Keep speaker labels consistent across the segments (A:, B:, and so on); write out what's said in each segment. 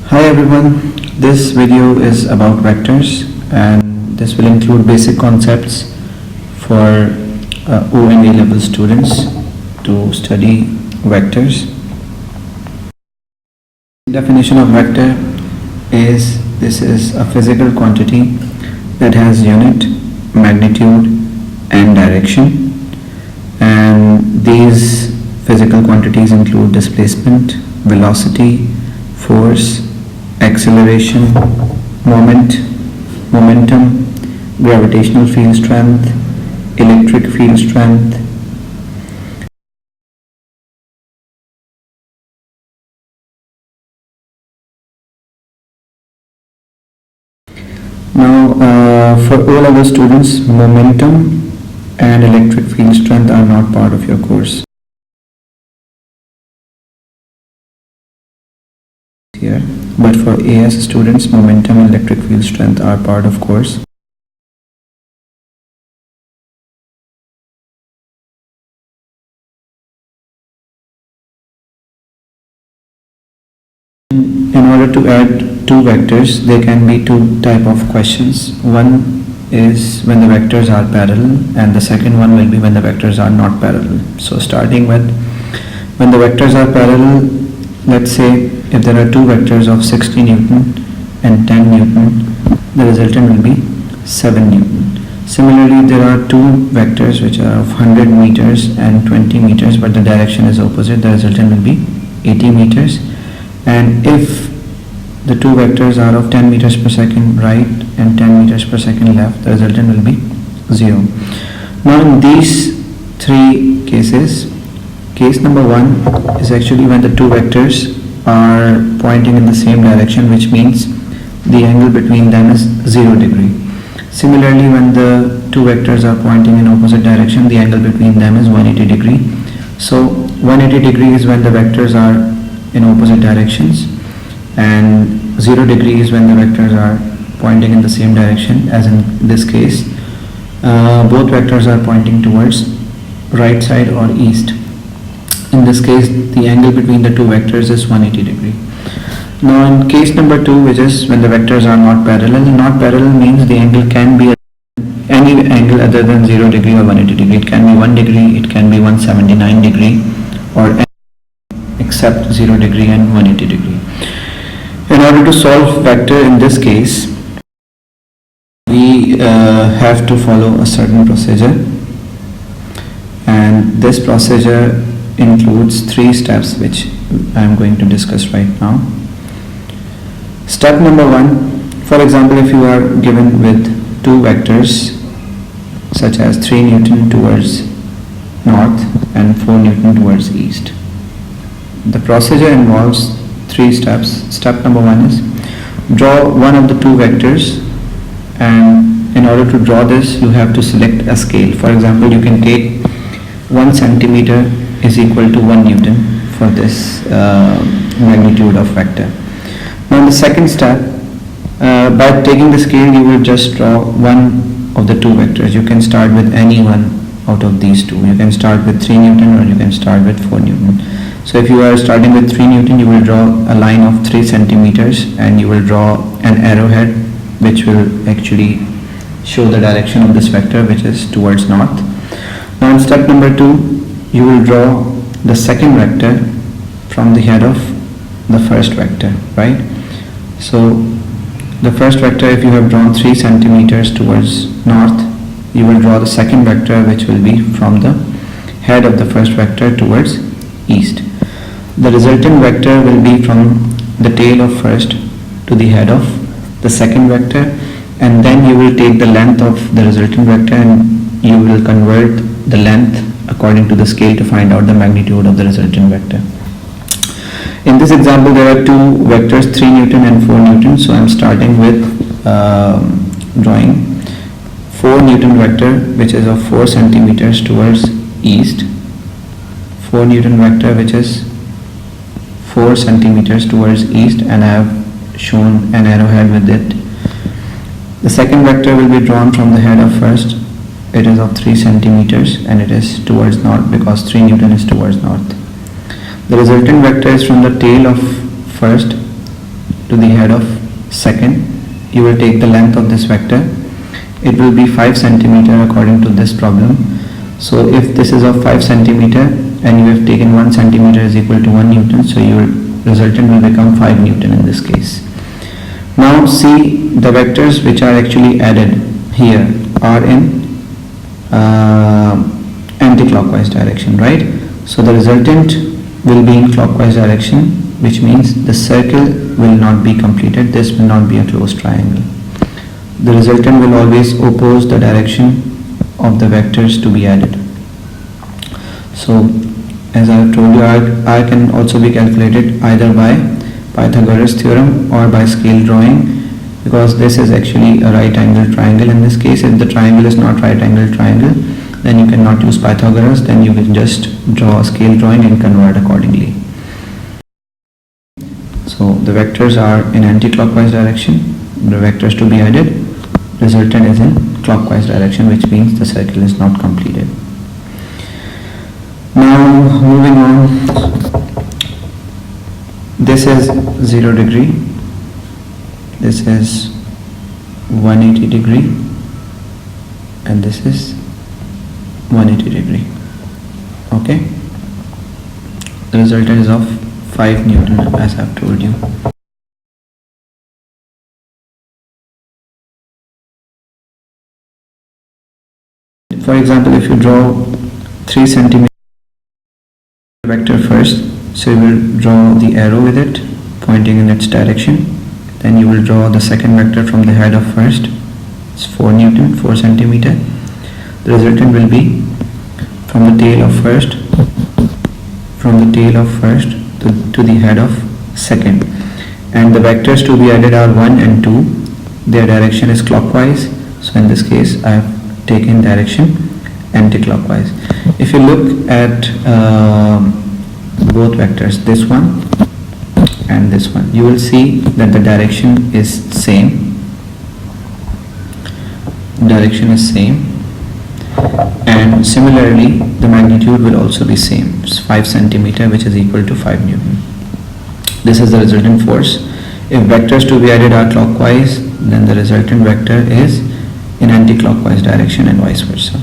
A: Hi everyone, this video is about vectors and this will include basic concepts for O and A level students to study vectors. Definition of vector is this is a physical quantity that has unit, magnitude and direction, and these physical quantities include displacement, velocity, force, acceleration, momentum, gravitational field strength, electric field strength. Now, for O-level students, momentum and electric field strength are not part of your course here, but for AS students, momentum and electric field strength are part of course. In order to add two vectors, there can be two type of questions. One is when the vectors are parallel, and the second one will be when the vectors are not parallel. So starting with when the vectors are parallel, let's say if there are two vectors of 60 Newton and 10 Newton, the resultant will be 7 Newton. Similarly, there are two vectors which are of 100 meters and 20 meters, but the direction is opposite, the resultant will be 80 meters. And if the two vectors are of 10 meters per second right and 10 meters per second left, the resultant will be 0. Now in these three cases, case number 1 is actually when the two vectors are pointing in the same direction, which means the angle between them is 0 degree. Similarly, when the two vectors are pointing in opposite direction, the angle between them is 180 degree. So 180 degree is when the vectors are in opposite directions, and 0 degree is when the vectors are pointing in the same direction, as in this case both vectors are pointing towards right side or east. In this case, the angle between the two vectors is 180 degree. Now in case number 2, which is when the vectors are not parallel, not parallel means the angle can be any angle other than 0 degree or 180 degree. It can be 1 degree, it can be 179 degree, or except 0 degree and 180 degree. In order to solve vector in this case, we have to follow a certain procedure, and this procedure includes 3 steps which I am going to discuss right now. Step number 1, for example, if you are given with two vectors such as 3 Newton towards north and 4 Newton towards east. The procedure involves 3 steps. Step number 1 is draw one of the two vectors, and in order to draw this you have to select a scale. For example, you can take 1 centimeter is equal to 1 Newton for this magnitude of vector. Now in the second step, by taking the scale you will just draw one of the two vectors. You can start with any one out of these two. You can start with 3 Newton or you can start with 4 Newton. So if you are starting with 3 Newton, you will draw a line of 3 centimeters and you will draw an arrowhead which will actually show the direction of this vector, which is towards north. Now in step number 2, you will draw the second vector from the head of the first vector, right? So the first vector, if you have drawn 3 centimeters towards north, you will draw the second vector which will be from the head of the first vector towards east. The resultant vector will be from the tail of first to the head of the second vector, and then you will take the length of the resultant vector and you will convert the length according to the scale to find out the magnitude of the resultant vector. In this example, there are two vectors, 3 Newton and 4 Newton. So I am starting with drawing 4 Newton vector which is of 4 centimeters towards east, 4 Newton vector which is 4 centimeters towards east, and I have shown an arrowhead with it. The second vector will be drawn from the head of first. It is of 3 centimeters and it is towards north because 3 Newton is towards north. The resultant vector is from the tail of first to the head of second, you will take the length of this vector. It will be 5 centimeter according to this problem. So if this is of 5 centimeter and you have taken 1 centimeter is equal to 1 Newton, so your resultant will become 5 Newton in this case. Now see, the vectors which are actually added here are in anti-clockwise direction, right? So the resultant will be in clockwise direction, which means the circle will not be completed. This will not be a closed triangle. The resultant will always oppose the direction of the vectors to be added. So as I have told you, R can also be calculated either by Pythagoras theorem or by scale drawing, because this is actually a right angle triangle in this case. If the triangle is not right angle triangle, then you cannot use Pythagoras, then you can just draw a scale drawing and convert accordingly. So the vectors are in anti-clockwise direction, the vectors to be added, resultant is in clockwise direction, which means the circle is not completed. Now moving on, this is 0 degree, this is 180 degree, and this is 180 degree. Okay, the resultant is of 5 Newton, as I have told you. For example, if you draw 3 centimeter vector first, so you will draw the arrow with it pointing in its direction. Then you will draw the second vector from the head of first. It's 4 Newton, 4 centimeter. The resultant will be from the tail of first, to the head of second. And the vectors to be added are 1 and 2. Their direction is clockwise. So in this case, I have taken direction anti-clockwise. If you look at both vectors, this one and this one, you will see that the direction is same. And similarly the magnitude will also be same. It's 5 centimeter, which is equal to 5 Newton. This is the resultant force. If vectors to be added are clockwise, then the resultant vector is in anti-clockwise direction and vice versa.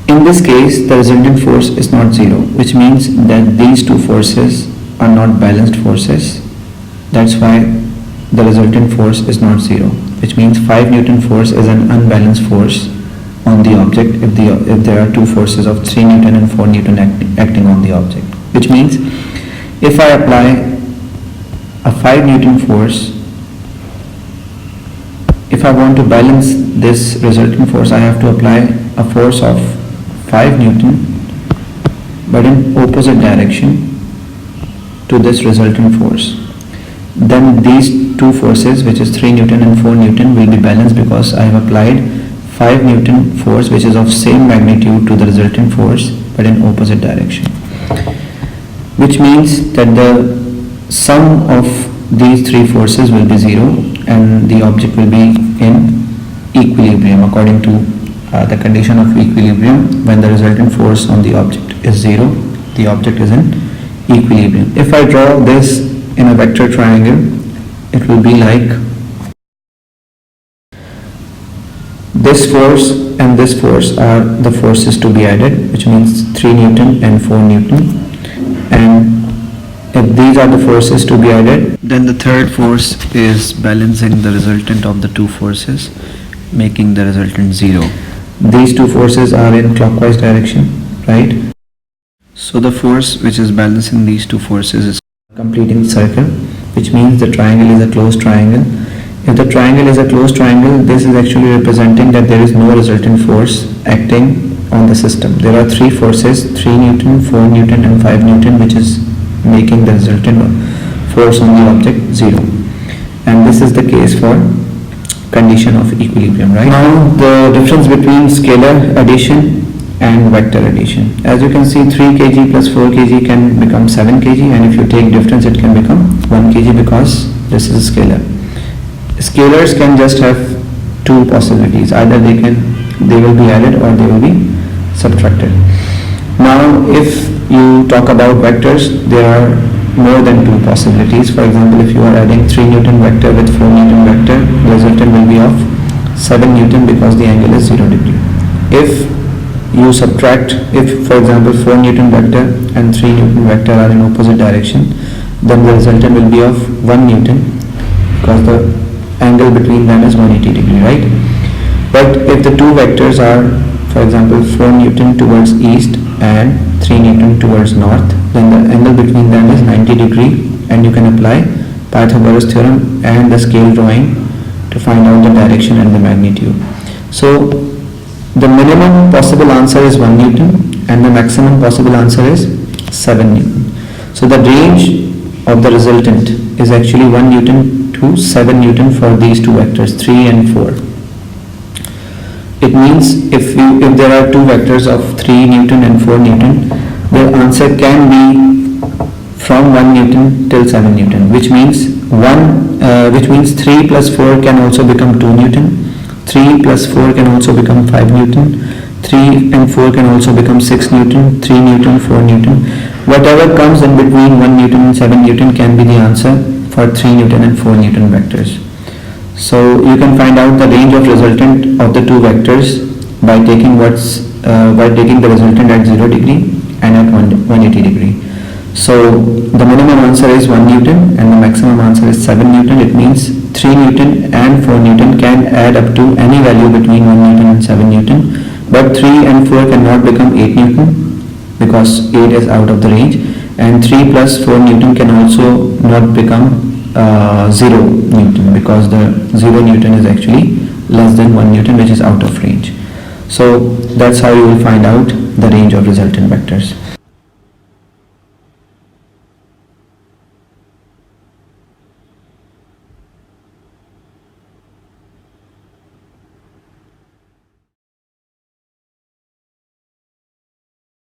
A: In this case, the resultant force is not zero, which means that these two forces are not balanced forces. That's why the resultant force is not zero, which means 5 Newton force is an unbalanced force on the object if there are two forces of 3 Newton and 4 Newton acting on the object. Which means if I apply a 5 Newton force, if I want to balance this resultant force, I have to apply a force of 5 Newton but in opposite direction to this resultant force. Then these two forces, which is 3 Newton and 4 Newton, will be balanced because I have applied 5 Newton force, which is of same magnitude to the resultant force but in opposite direction. Which means that the sum of these three forces will be zero and the object will be in equilibrium according to the condition of equilibrium. When the resultant force on the object is zero, the object is in equilibrium. If I draw this in a vector triangle, it will be like this force and this force are the forces to be added, which means 3 Newton and 4 Newton. And if these are the forces to be added, then the third force is balancing the resultant of the two forces, making the resultant zero. These two forces are in clockwise direction, right? So the force which is balancing these two forces is completing the circle, which means the triangle is a closed triangle. If the triangle is a closed triangle, this is actually representing that there is no resultant force acting on the system. There are three forces, 3 Newton, 4 Newton and 5 Newton, which is making the resultant force on the object zero. And this is the case for condition of equilibrium, right? Now the difference between scalar addition and vector addition. As you can see, 3 kg plus 4 kg can become 7 kg, and if you take difference it can become 1 kg because this is a scalar. Scalars can just have two possibilities. Either they can they will be added or they will be subtracted. Now if you talk about vectors, there are more than two possibilities. For example, if you are adding 3 Newton vector with 4 Newton vector, the resultant will be of 7 Newton because the angle is 0 degree. If you subtract, if for example 4 Newton vector and 3 Newton vector are in opposite direction, then the resultant will be of 1 Newton because the angle between them is 180 degree, right? But if the two vectors are, for example, 4 Newton towards east and 3 Newton towards north, then the angle between them is 90 degree, and you can apply Pythagoras theorem and the scale drawing to find out the direction and the magnitude. So the minimum possible answer is 1 Newton and the maximum possible answer is 7 Newton. So the range of the resultant is actually 1 Newton to 7 Newton for these two vectors 3 and 4. It means if there are two vectors of 3 Newton and 4 Newton, the answer can be from 1 Newton till 7 Newton, which means 3 plus 4 can also become 2 Newton, 3 plus 4 can also become 5 Newton, 3 and 4 can also become 6 Newton, 3 Newton, 4 Newton. Whatever comes in between 1 Newton and 7 Newton can be the answer for 3 Newton and 4 Newton vectors. So you can find out the range of resultant of the two vectors by taking the resultant at 0 degree and at 180 degree. So the minimum answer is 1 Newton and the maximum answer is 7 Newton. It means 3 Newton and 4 Newton can add up to any value between 1 Newton and 7 Newton, but 3 and 4 cannot become 8 Newton because 8 is out of the range, and 3 plus 4 Newton can also not become 0 Newton because the 0 Newton is actually less than 1 Newton, which is out of range. So that's how you will find out the range of resultant vectors.